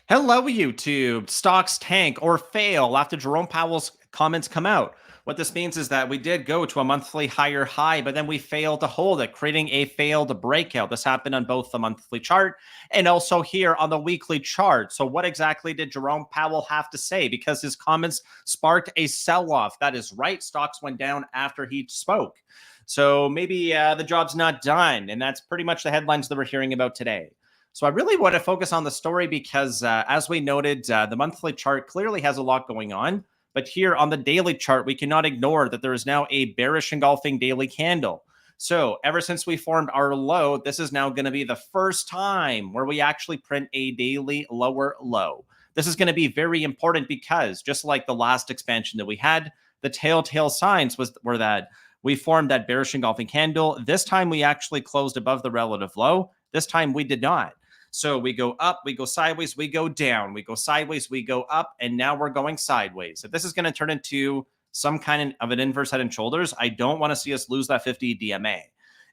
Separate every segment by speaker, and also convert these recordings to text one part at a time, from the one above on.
Speaker 1: Hello, YouTube. Stocks tank or fail after Jerome Powell's comments come out. What this means is that we did go to a monthly higher high, but then we failed to hold it, creating a failed breakout. This happened on both the monthly chart and also here on the weekly chart. So, what exactly did Jerome Powell have to say? Because his comments sparked a sell off. That is right. Stocks went down after he spoke. So, maybe the job's not done. And that's pretty much the headlines that we're hearing about today. So I really want to focus on the story because, as we noted, the monthly chart clearly has a lot going on. But here on the daily chart, we cannot ignore that there is now a bearish engulfing daily candle. So ever since we formed our low, this is now going to be the first time where we actually print a daily lower low. This is going to be very important because just like the last expansion that we had, the telltale signs were that we formed that bearish engulfing candle. This time we actually closed above the relative low. This time we did not. So we go up, we go sideways, we go down, we go sideways, we go up, and now we're going sideways. If this is going to turn into some kind of an inverse head and shoulders, I don't want to see us lose that 50 DMA.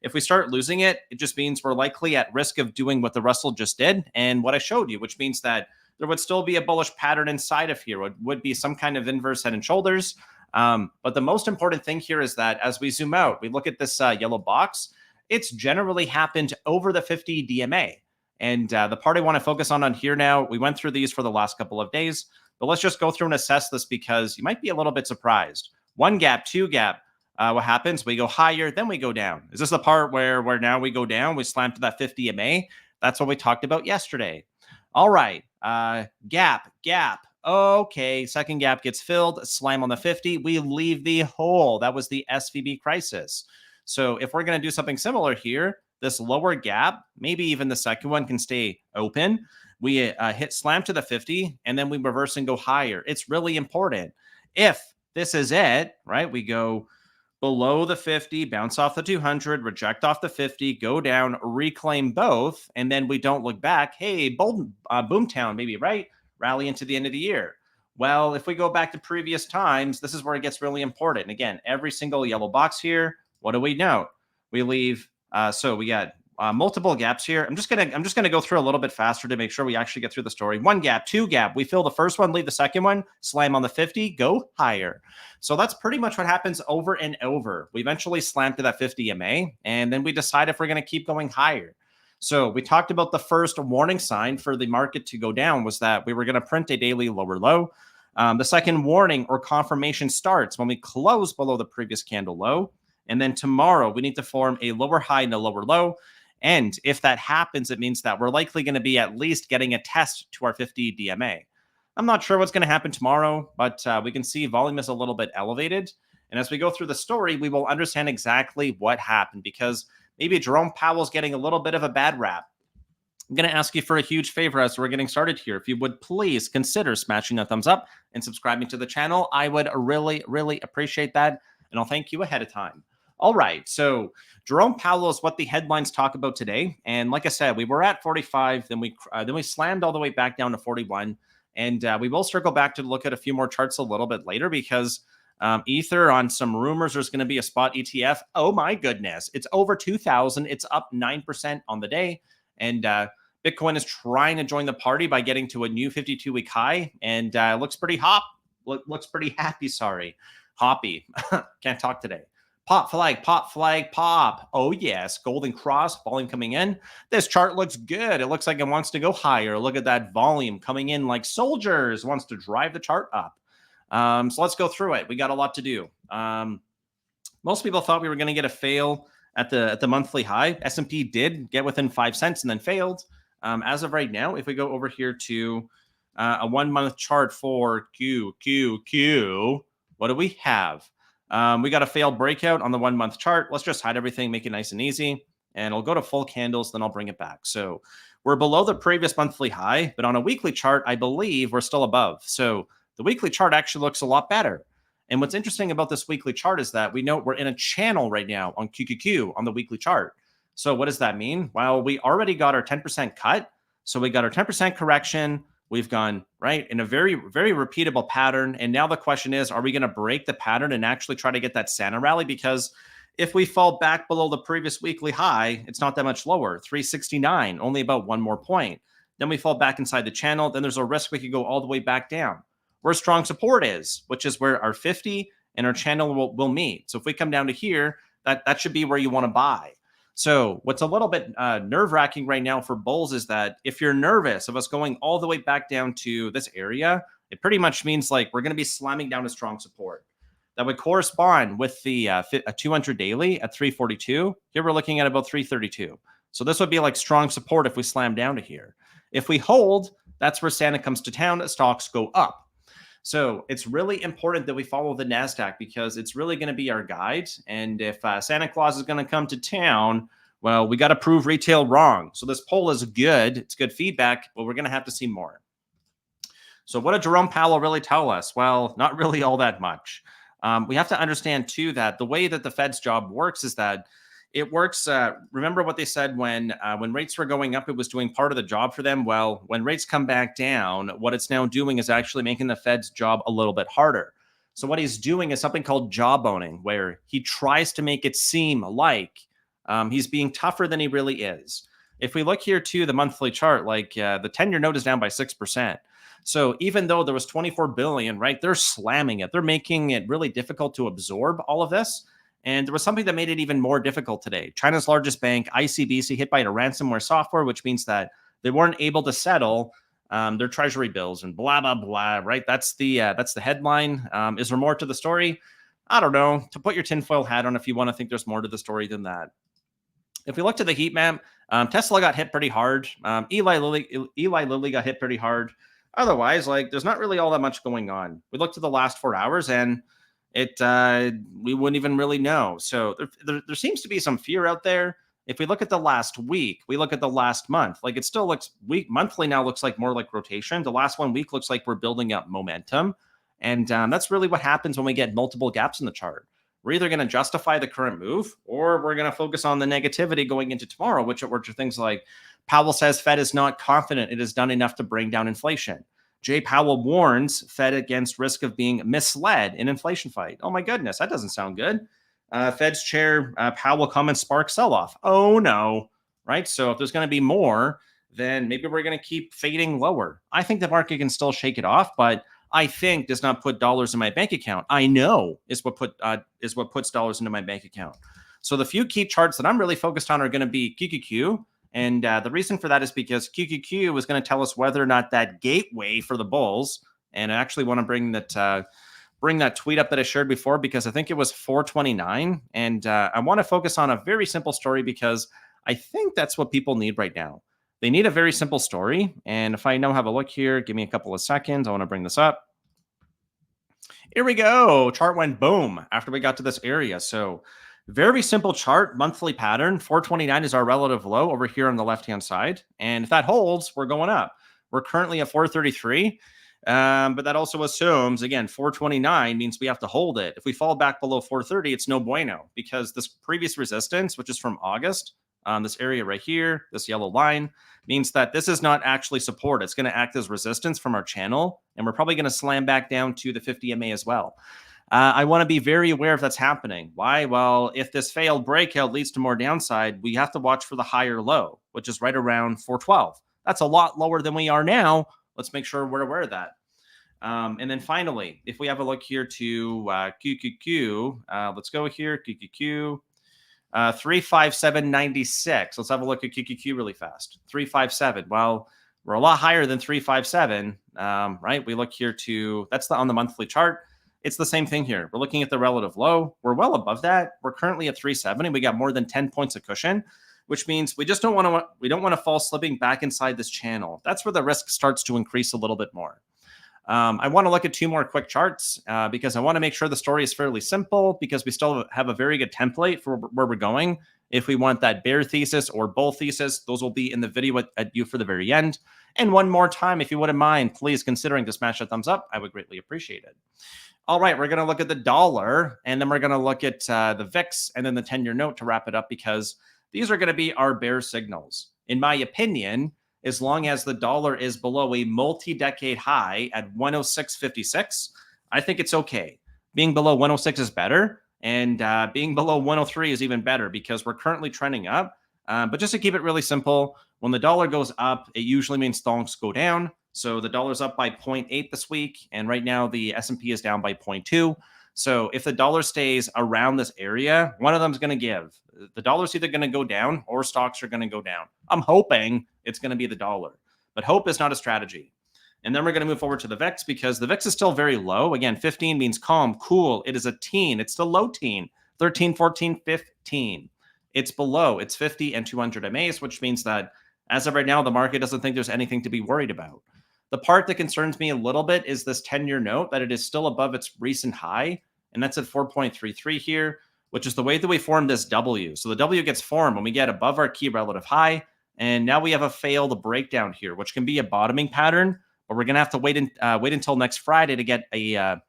Speaker 1: If we start losing it, it just means we're likely at risk of doing what the Russell just did and what I showed you, which means that there would still be a bullish pattern inside of here. It would be some kind of inverse head and shoulders. But the most important thing here is that as we zoom out, we look at this yellow box, it's generally happened over the 50 DMA. And the part I want to focus on here now, we went through these for the last couple of days, but let's just go through and assess this because you might be a little bit surprised. One gap, two gap, what happens? We go higher, then we go down. Is this the part where now we go down? We slam to that 50 MA. That's what we talked about yesterday. All right, gap. Okay, second gap gets filled, slam on the 50. We leave the hole. That was the SVB crisis. So if we're going to do something similar here, this lower gap, maybe even the second one can stay open. We hit slam to the 50 and then we reverse and go higher. It's really important. If this is it, right? We go below the 50, bounce off the 200, reject off the 50, go down, reclaim both, and then we don't look back. Hey, Boomtown, maybe, right? Rally into the end of the year. Well, if we go back to previous times, this is where it gets really important. Again, every single yellow box here, what do we note? We leave so we got multiple gaps here. I'm just gonna go through a little bit faster to make sure we actually get through the story. One gap, two gap. We fill the first one, leave the second one, slam on the 50, go higher. So that's pretty much what happens over and over. We eventually slam to that 50 MA, and then we decide if we're going to keep going higher. So we talked about the first warning sign for the market to go down was that we were going to print a daily lower low. The second warning or confirmation starts when we close below the previous candle low. And then tomorrow, we need to form a lower high and a lower low. And if that happens, it means that we're likely going to be at least getting a test to our 50 DMA. I'm not sure what's going to happen tomorrow, but we can see volume is a little bit elevated. And as we go through the story, we will understand exactly what happened because maybe Jerome Powell's getting a little bit of a bad rap. I'm going to ask you for a huge favor as we're getting started here. If you would please consider smashing a thumbs up and subscribing to the channel, I would really, really appreciate that. And I'll thank you ahead of time. All right, so Jerome Powell is what the headlines talk about today, and like I said, we were at 45, then we slammed all the way back down to 41, and we will circle back to look at a few more charts a little bit later because Ether on some rumors there's going to be a spot ETF. Oh my goodness, it's over 2,000. It's up 9% on the day, and Bitcoin is trying to join the party by getting to a new 52-week high, and looks pretty looks pretty happy. Sorry, hoppy. Can't talk today. Pop flag, pop flag, pop. Oh, yes. Golden cross, volume coming in. This chart looks good. It looks like it wants to go higher. Look at that volume coming in like soldiers. Wants to drive the chart up. So let's go through it. We got a lot to do. Most people thought we were going to get a fail at the monthly high. S&P did get within 5 cents and then failed. As of right now, if we go over here to a 1 month chart for QQQ, what do we have? We got a failed breakout on the 1 month chart. Let's just hide everything, make it nice and easy. And I'll go to full candles, then I'll bring it back. So we're below the previous monthly high, but on a weekly chart, I believe we're still above. So the weekly chart actually looks a lot better. And what's interesting about this weekly chart is that we know we're in a channel right now on QQQ on the weekly chart. So what does that mean? Well, we already got our 10% cut. So we got our 10% correction. We've gone right in a very, very repeatable pattern. And now the question is, are we going to break the pattern and actually try to get that Santa rally? Because if we fall back below the previous weekly high, it's not that much lower, 369, only about one more point. then we fall back inside the channel, then there's a risk we could go all the way back down. Where strong support is, which is where our 50 and our channel will meet. So if we come down to here, that should be where you want to buy. So what's a little bit nerve-wracking right now for bulls is that if you're nervous of us going all the way back down to this area, it pretty much means like we're going to be slamming down to strong support. That would correspond with the 200 daily at 342. Here we're looking at about 332. So this would be like strong support if we slam down to here. If we hold, that's where Santa comes to town, stocks go up. So it's really important that we follow the NASDAQ because it's really going to be our guide. And if Santa Claus is going to come to town, well, we got to prove retail wrong. So this poll is good. It's good feedback, but we're going to have to see more. So what did Jerome Powell really tell us? Well, not really all that much. We have to understand, too, that the way that the Fed's job works is that it works. Remember what they said when rates were going up, it was doing part of the job for them. Well, when rates come back down, what it's now doing is actually making the Fed's job a little bit harder. So what he's doing is something called jawboning, where he tries to make it seem like he's being tougher than he really is. If we look here to the monthly chart, like the 10-year note is down by 6%. So even though there was 24 billion, right, they're slamming it. They're making it really difficult to absorb all of this. And there was something that made it even more difficult today. China's largest bank, ICBC, hit by a ransomware software, which means that they weren't able to settle their treasury bills and blah, blah, blah, right? That's the headline. Is there more to the story? I don't know. To put your tinfoil hat on if you want to think there's more to the story than that. If we look to the heat map, Tesla got hit pretty hard. Eli Lilly got hit pretty hard. Otherwise, like, there's not really all that much going on. We look to the last 4 hours and we wouldn't even really know. So there seems to be some fear out there. If we look at the last week, we look at the last month, like it still looks monthly now looks like more like rotation. The last 1 week looks like we're building up momentum. And that's really what happens when we get multiple gaps in the chart. We're either going to justify the current move or we're going to focus on the negativity going into tomorrow, which are things like Powell says Fed is not confident it has done enough to bring down inflation. Jay Powell warns Fed against risk of being misled in inflation fight. Oh my goodness, that doesn't sound good. Fed's chair Powell comments spark sell-off. Oh no, right? So if there's going to be more, then maybe we're going to keep fading lower. I think the market can still shake it off, but I think does not put dollars in my bank account. I know is what puts dollars into my bank account. So the few key charts that I'm really focused on are going to be QQQ. And the reason for that is because QQQ is going to tell us whether or not that gateway for the bulls. And I actually want to bring that tweet up that I shared before because I think it was 429. And I want to focus on a very simple story because I think that's what people need right now. They need a very simple story. And if I now have a look here, give me a couple of seconds. I want to bring this up. Here we go. Chart went boom after we got to this area. So very simple chart, monthly pattern. 429 is our relative low over here on the left-hand side. And if that holds, we're going up. We're currently at 433. But that also assumes, again, 429 means we have to hold it. If we fall back below 430, it's no bueno because this previous resistance, which is from August, this area right here, this yellow line, means that this is not actually support. It's going to act as resistance from our channel. And we're probably going to slam back down to the 50 MA as well. I want to be very aware if that's happening. Why? Well, if this failed breakout leads to more downside, we have to watch for the higher low, which is right around 412. That's a lot lower than we are now. Let's make sure we're aware of that. And then finally, if we have a look here to QQQ, let's go here, QQQ, 357.96. Let's have a look at QQQ really fast. 357. Well, we're a lot higher than 357, right? We look here to, that's on the monthly chart. It's the same thing here. We're looking at the relative low. We're well above that. We're currently at 370. We got more than 10 points of cushion, which means we just don't want to fall slipping back inside this channel. That's where the risk starts to increase a little bit more. I want to look at two more quick charts because I want to make sure the story is fairly simple because we still have a very good template for where we're going. If we want that bear thesis or bull thesis, those will be in the video at you for the very end. And one more time, if you wouldn't mind, please considering to smash a thumbs up. I would greatly appreciate it. All right, we're going to look at the dollar, and then we're going to look at the VIX and then the 10-year note to wrap it up because these are going to be our bear signals. In my opinion, as long as the dollar is below a multi-decade high at 106.56, I think it's okay. Being below 106 is better, and being below 103 is even better because we're currently trending up. But just to keep it really simple, when the dollar goes up, it usually means stocks go down. So the dollar's up by 0.8 this week, and right now the S&P is down by 0.2. So if the dollar stays around this area, one of them is going to give. The dollar's either going to go down or stocks are going to go down. I'm hoping it's going to be the dollar, but hope is not a strategy. And then we're going to move forward to the VIX because the VIX is still very low. Again, 15 means calm, cool. It is a teen. It's still low teen. 13, 14, 15. It's below. It's 50 and 200 MAs, which means that as of right now, the market doesn't think there's anything to be worried about. The part that concerns me a little bit is this 10-year note, that it is still above its recent high, and that's at 4.33 here, which is the way that we formed this W. So the W gets formed when we get above our key relative high, and now we have a failed breakdown here, which can be a bottoming pattern, but we're going to have to wait until next Friday to get an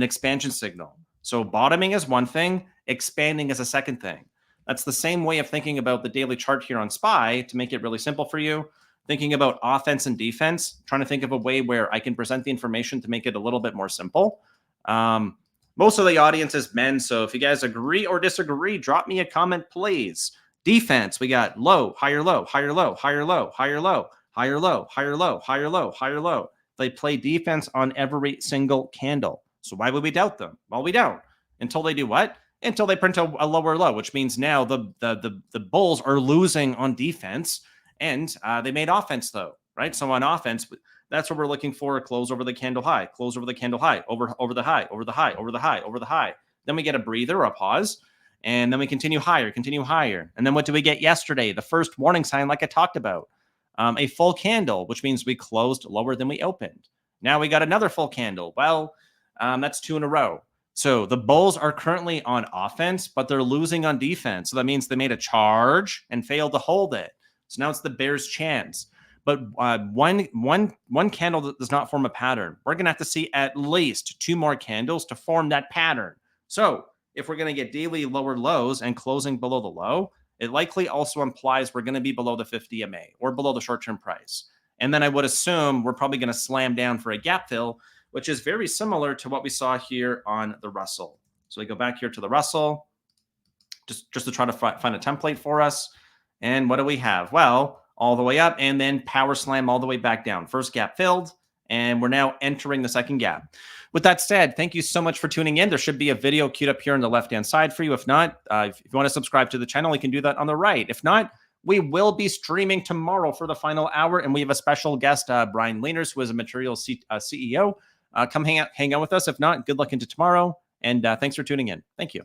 Speaker 1: expansion signal. So bottoming is one thing, expanding is a second thing. That's the same way of thinking about the daily chart here on SPY to make it really simple for you. Thinking about offense and defense, trying to think of a way where I can present the information to make it a little bit more simple. Most of the audience is men, so if you guys agree or disagree, drop me a comment, please. Defense, we got low, higher, low, higher, low, higher, low, higher, low, higher, low, higher, low, higher, low, higher, low. They play defense on every single candle. So why would we doubt them? Well, we don't. Until they do what? Until they print a lower low, which means now the bulls are losing on defense, and they made offense though, right? So on offense, that's what we're looking for: a close over the candle high, close over the candle high, over the high, over the high, over the high, over the high. Then we get a breather or a pause, and then we continue higher. And then what did we get yesterday? The first warning sign, like I talked about, a full candle, which means we closed lower than we opened. Now we got another full candle. Well, that's 2 in a row. So the bulls are currently on offense, but they're losing on defense. So that means they made a charge and failed to hold it. So now it's the bears' chance. But one candle that does not form a pattern. We're going to have to see at least 2 more candles to form that pattern. So if we're going to get daily lower lows and closing below the low, it likely also implies we're going to be below the 50 MA or below the short-term price. And then I would assume we're probably going to slam down for a gap fill, which is very similar to what we saw here on the Russell. So we go back here to the Russell, just to try to find a template for us. And what do we have? Well, all the way up and then power slam all the way back down. First gap filled, and we're now entering the second gap. With that said, thank you so much for tuning in. There should be a video queued up here on the left-hand side for you. If not, if you want to subscribe to the channel, you can do that on the right. If not, we will be streaming tomorrow for the final hour, and we have a special guest, Brian Lehners, who is a Materials CEO. Come hang out with us. If not, good luck into tomorrow. And thanks for tuning in. Thank you.